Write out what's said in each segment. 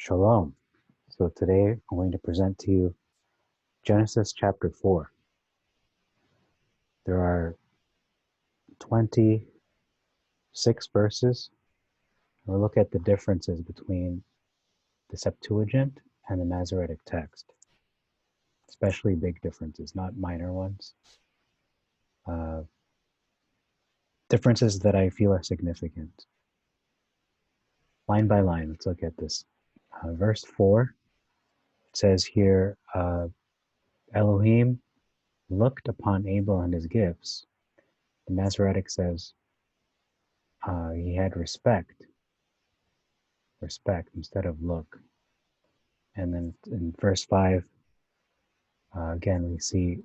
Shalom. So today I'm going to present to you Genesis chapter 4. There are 26 verses. We'll look at the differences between the Septuagint and the Masoretic text, especially big differences, not minor ones. Uh, differences that I feel are significant. Line by line, let's look at this. Verse 4, it says here, Elohim looked upon Abel and his gifts. The Masoretic says he had respect instead of look. And then in verse 5, again, we see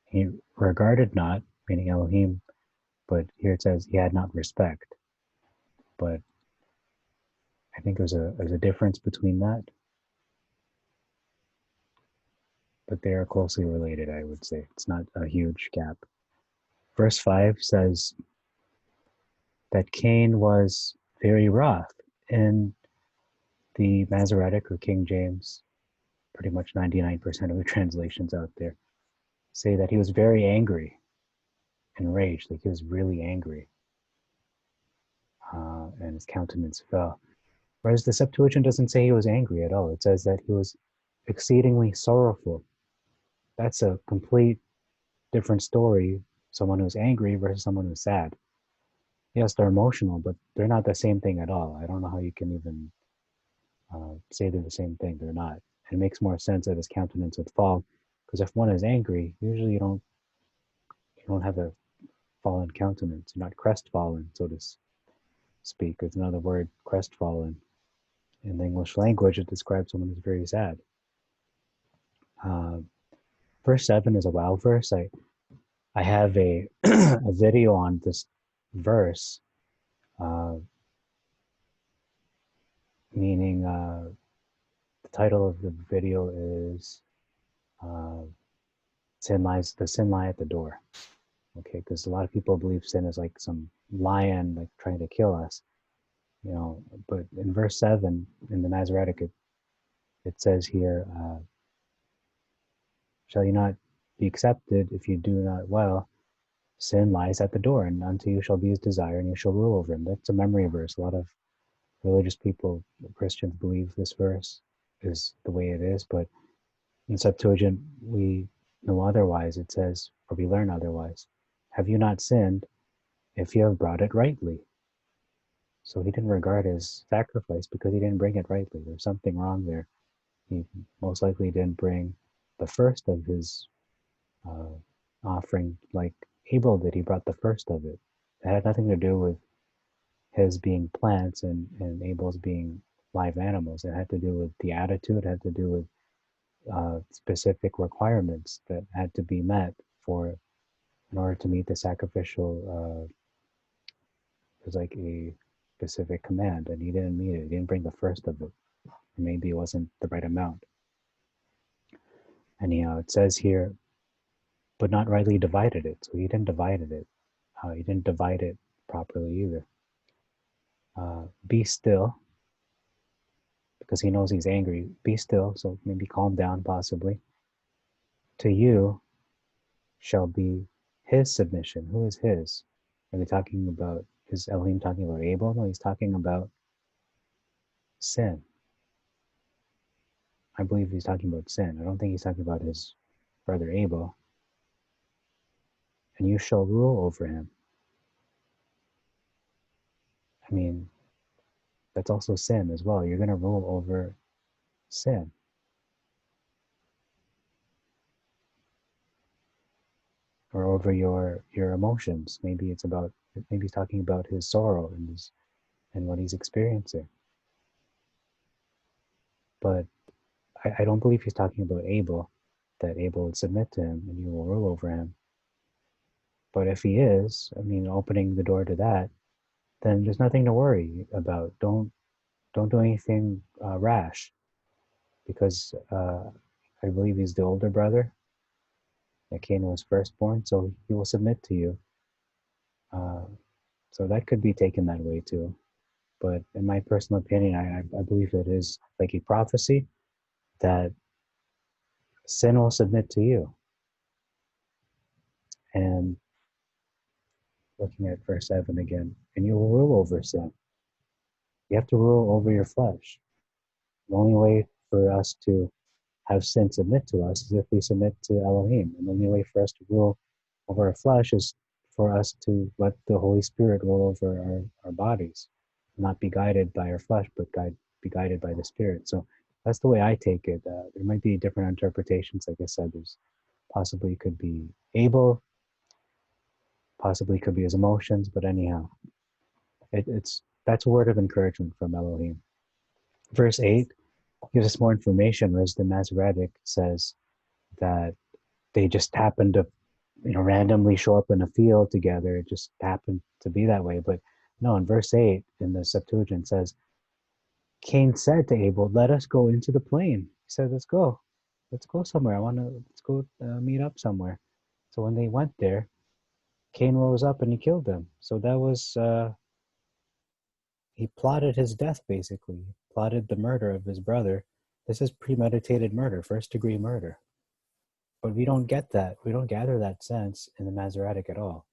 he regarded not, meaning Elohim, but here it says he had not respect. But I think there's a difference between that. But they are closely related, I would say. It's not a huge gap. Verse 5 says that Cain was very wroth. In the Masoretic or King James, pretty much 99% of the translations out there say that he was very angry, enraged, like he was really angry, and his countenance fell. Whereas the Septuagint doesn't say he was angry at all. It says that he was exceedingly sorrowful. That's a complete different story. Someone who's angry versus someone who's sad. Yes, they're emotional, but they're not the same thing at all. I don't know how you can even say they're the same thing. They're not. It makes more sense that his countenance would fall, because if one is angry, usually you don't have a fallen countenance. You're not crestfallen, so to speak. There's another word, crestfallen. In the English language, it describes someone who's very sad. Verse 7 is a wow verse. I have a video on this verse, meaning the title of the video is the sin lie at the door. Okay, because a lot of people believe sin is like some lion like trying to kill us, but in verse 7 in the Masoretic, it says here, shall you not be accepted if you do not well? Sin lies at the door, and unto you shall be his desire, and you shall rule over him. That's a memory verse. A lot of religious people, Christians, believe this verse is the way it is, but in Septuagint, we know otherwise. It says, or we learn otherwise. Have you not sinned if you have brought it rightly? So he didn't regard his sacrifice because he didn't bring it rightly. There's something wrong there. He most likely didn't bring the first of his offering like Abel did. He brought the first of it. It had nothing to do with his being plants and Abel's being live animals. It had to do with the attitude. It had to do with specific requirements that had to be met in order to meet the sacrificial. It was like a specific command, and he didn't meet it. He didn't bring the first of it. Or maybe it wasn't the right amount. Anyhow, it says here, but not rightly divided it. So he didn't divide it. He didn't divide it properly either. Be still, because he knows he's angry. Be still, so maybe calm down possibly. To you shall be his submission. Who is his? Are they talking about, is Elohim talking about Abel? No, he's talking about sin. I believe he's talking about sin. I don't think he's talking about his brother Abel. And you shall rule over him. I mean, that's also sin as well. You're going to rule over sin. Or over your emotions. Maybe he's talking about his sorrow and what he's experiencing. But I don't believe he's talking about Abel, that Abel would submit to him and you will rule over him. But if he is, opening the door to that, then there's nothing to worry about. Don't do anything rash, because I believe he's the older brother. That Cain was firstborn, so he will submit to you. So that could be taken that way too. But in my personal opinion, I believe it is like a prophecy that sin will submit to you. And looking at verse 7 again, and you will rule over sin. You have to rule over your flesh. The only way for us to have sin submit to us is if we submit to Elohim. And the only way for us to rule over our flesh is for us to let the Holy Spirit rule over our bodies, not be guided by our flesh, but be guided by the Spirit. So that's the way I take it. There might be different interpretations. Like I said, there's possibly could be Abel, possibly could be his emotions, but anyhow, that's a word of encouragement from Elohim. Verse 8 gives us more information, whereas the Masoretic says that they just happened to, randomly show up in a field together. It just happened to be that way. But no, in verse 8 in the Septuagint says, Cain said to Abel, let us go into the plain. He said, let's go somewhere. Let's go meet up somewhere. So when they went there, Cain rose up and he killed them. So that was, he plotted his death, basically. He plotted the murder of his brother. This is premeditated murder, first-degree murder. But we don't get that. We don't gather that sense in the Masoretic at all.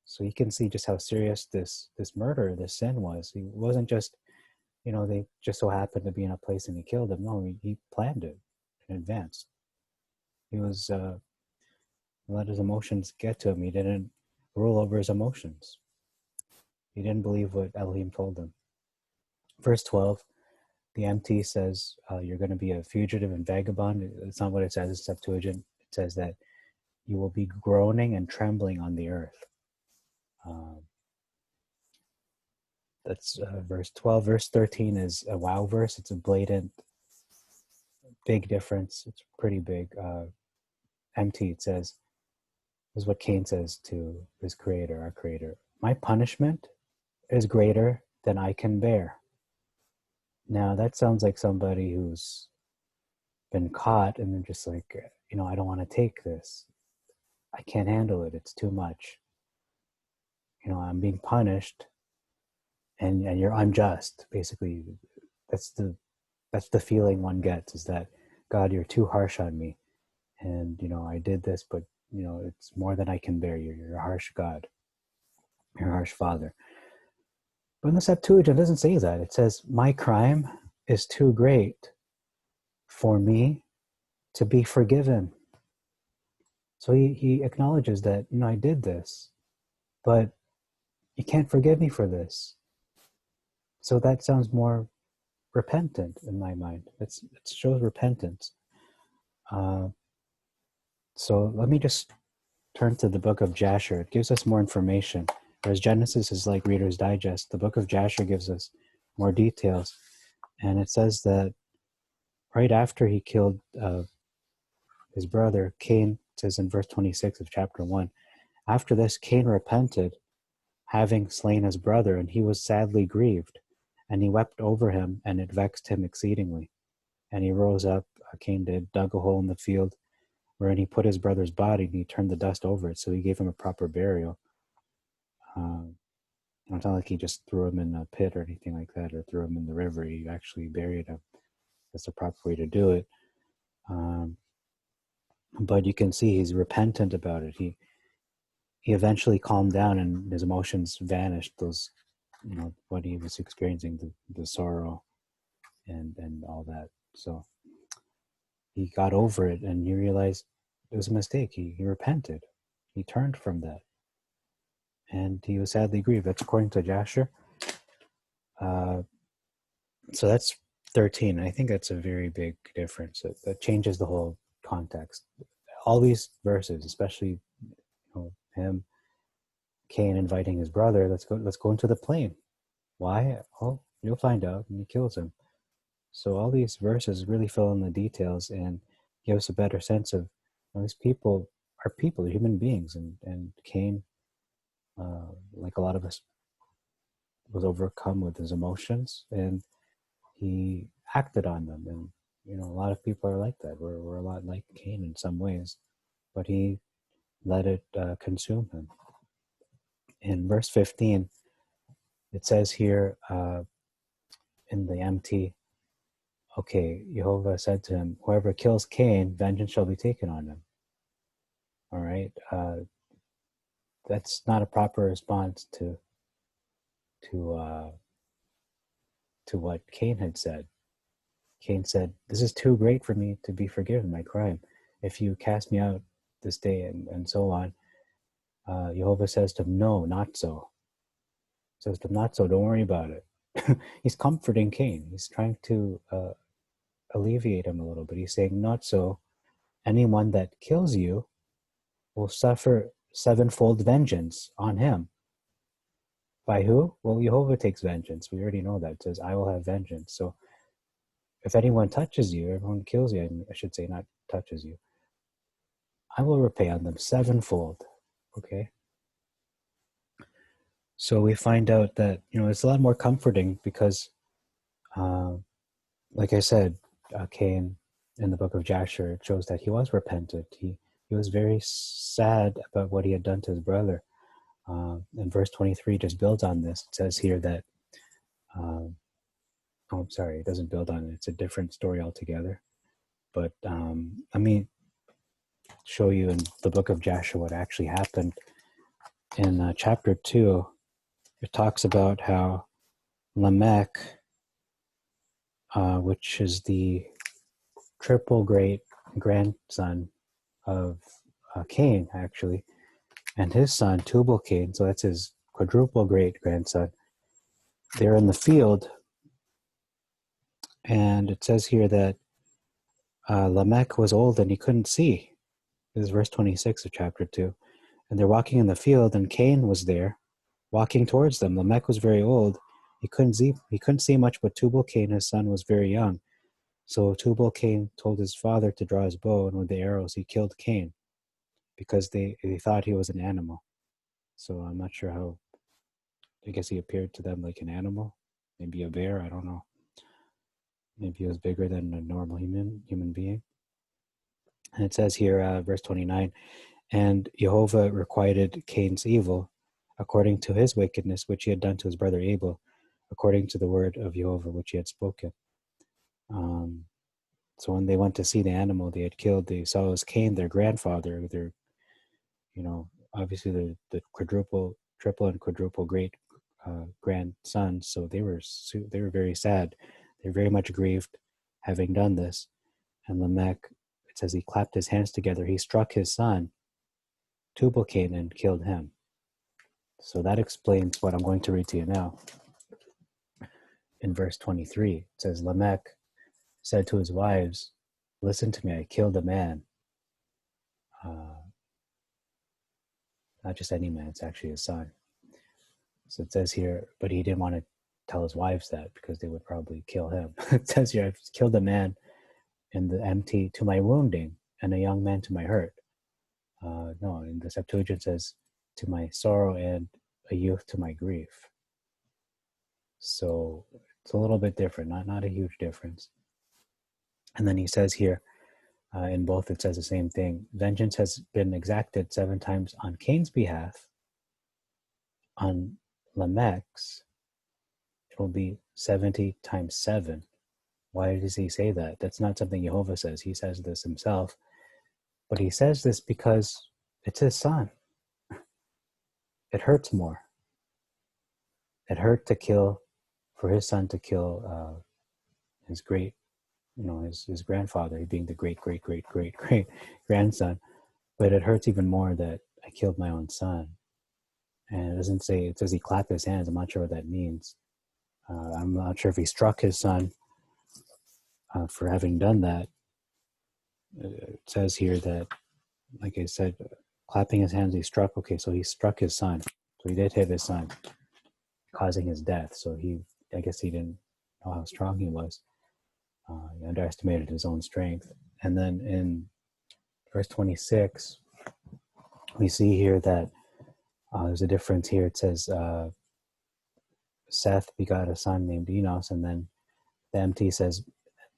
So you can see just how serious this murder, this sin was. He wasn't just, they just so happened to be in a place and he killed them. No, he planned it in advance. He was, let his emotions get to him. He didn't rule over his emotions. He didn't believe what Elohim told him. Verse 12, the MT says, you're going to be a fugitive and vagabond. It's not what it says in Septuagint. It says that you will be groaning and trembling on the earth. That's verse 12. Verse 13 is a wow verse. It's a blatant, big difference. It's pretty big. MT, it says, this is what Cain says to his creator, our creator. My punishment is greater than I can bear. Now, that sounds like somebody who's been caught and they're just like, I don't want to take this. I can't handle it. It's too much. I'm being punished and you're unjust. Basically, that's the feeling one gets, is that, God, you're too harsh on me. And, I did this, but, it's more than I can bear. You're a harsh God. You're a harsh Father. But in the Septuagint, it doesn't say that. It says, my crime is too great for me to be forgiven. So he acknowledges that, I did this, but you can't forgive me for this. So that sounds more repentant in my mind. It shows repentance. So let me just turn to the book of Jasher. It gives us more information. Whereas Genesis is like Reader's Digest, the book of Jasher gives us more details. And it says that right after he killed his brother, Cain, says in verse 26 of chapter 1, after this, Cain repented, having slain his brother, and he was sadly grieved. And he wept over him, and it vexed him exceedingly. And he rose up, Cain did, dug a hole in the field, wherein he put his brother's body, and he turned the dust over it. So he gave him a proper burial. It's not like he just threw him in a pit or anything like that, or threw him in the river. He actually buried him. That's the proper way to do it. But you can see he's repentant about it. He eventually calmed down, and his emotions vanished. Those, what he was experiencing, the sorrow and all that. So he got over it, and he realized it was a mistake. He repented. He turned from that. And he was sadly grieved. That's according to Jasher. So that's 13. I think that's a very big difference. That changes the whole context. All these verses, especially him, Cain inviting his brother, let's go into the plain. Why? Oh, you'll find out. And he kills him. So all these verses really fill in the details and give us a better sense of these people are people, they're human beings, and Cain, like a lot of us, was overcome with his emotions, and he acted on them. And a lot of people are like that. We're a lot like Cain in some ways, but he let it consume him. In verse 15, It says here in the MT, okay, Jehovah said to him, whoever kills Cain, vengeance shall be taken on him. All right. That's not a proper response to uh, to what Cain had said. Cain said, "This is too great for me to be forgiven my crime. If you cast me out this day," and so on. Jehovah says to him, "No, not so." Says to him, "Not so. Don't worry about it." He's comforting Cain. He's trying to alleviate him a little bit. He's saying, "Not so. Anyone that kills you will suffer sevenfold vengeance on him." By who? Well, Jehovah takes vengeance. We already know that. It says, "I will have vengeance." So if anyone touches you, everyone kills you, I should say not touches you, I will repay on them sevenfold. Okay? So we find out that, it's a lot more comforting because, like I said, Cain in the book of Jasher, it shows that he was repentant. He was very sad about what he had done to his brother. And verse 23 just builds on this. It says here that, I'm sorry, it doesn't build on it. It's a different story altogether. But let me show you in the book of Jasher what actually happened. In chapter 2, it talks about how Lamech, which is the triple great grandson of Cain, actually, and his son, Tubal Cain, so that's his quadruple great grandson, they're in the field, and it says here that Lamech was old and he couldn't see. This is verse 26 of chapter 2. And they're walking in the field, and Cain was there, walking towards them. Lamech was very old. He couldn't see much, but Tubal Cain, his son, was very young. So Tubal Cain told his father to draw his bow, and with the arrows he killed Cain because they thought he was an animal. So I'm not sure how, I guess he appeared to them like an animal, maybe a bear, I don't know. Maybe he was bigger than a normal human being. And it says here, verse 29, and Jehovah requited Cain's evil according to his wickedness, which he had done to his brother Abel, according to the word of Jehovah, which he had spoken. So when they went to see the animal they had killed, they saw it was Cain, their grandfather, their, obviously the triple and quadruple great grandsons. So they were very sad. They're very much grieved having done this. And Lamech, it says he clapped his hands together. He struck his son, Tubal Cain, and killed him. So that explains what I'm going to read to you now. In verse 23, it says, Lamech said to his wives, listen to me, I killed a man. Not just any man, it's actually his son. So it says here, but he didn't want to tell his wives that because they would probably kill him. It says here, I've killed a man in the empty to my wounding and a young man to my hurt. No, in the Septuagint says, to my sorrow and a youth to my grief. So it's a little bit different, not a huge difference. And then he says here, in both it says the same thing. Vengeance has been exacted 7 times on Cain's behalf. On Lamech's, it will be 70 times 7. Why does he say that? That's not something Jehovah says. He says this himself. But he says this because it's his son. It hurts more. It hurt for his son to kill his great, his grandfather, being the great grandson. But it hurts even more that I killed my own son. And it doesn't say, it says he clapped his hands. I'm not sure what that means. I'm not sure if he struck his son for having done that. It says here that, like I said, clapping his hands, he struck. Okay, so he struck his son. So he did hit his son, causing his death. So I guess he didn't know how strong he was. He underestimated his own strength. And then in verse 26, we see here that there's a difference here. It says, Seth begot a son named Enos, and then the MT says,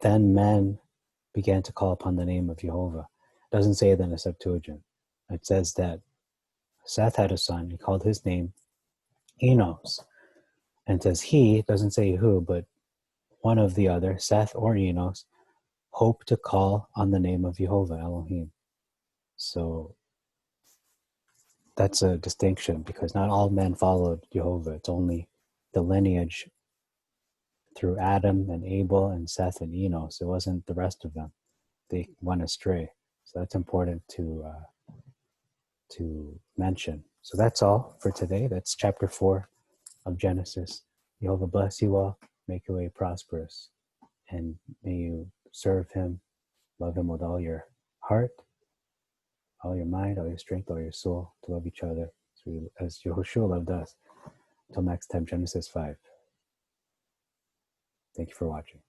then men began to call upon the name of Jehovah. It doesn't say that in the Septuagint. It says that Seth had a son. He called his name Enos. And it says he, it doesn't say who, but one of the other, Seth or Enos, hope to call on the name of Jehovah Elohim. So that's a distinction because not all men followed Jehovah. It's only the lineage through Adam and Abel and Seth and Enos. It wasn't the rest of them. They went astray. So that's important to mention. So that's all for today. That's chapter 4 of Genesis. Jehovah bless you all. Make your way prosperous. And may you serve him, love him with all your heart, all your mind, all your strength, all your soul, to love each other as Yehoshua loved us. Until next time, Genesis 5. Thank you for watching.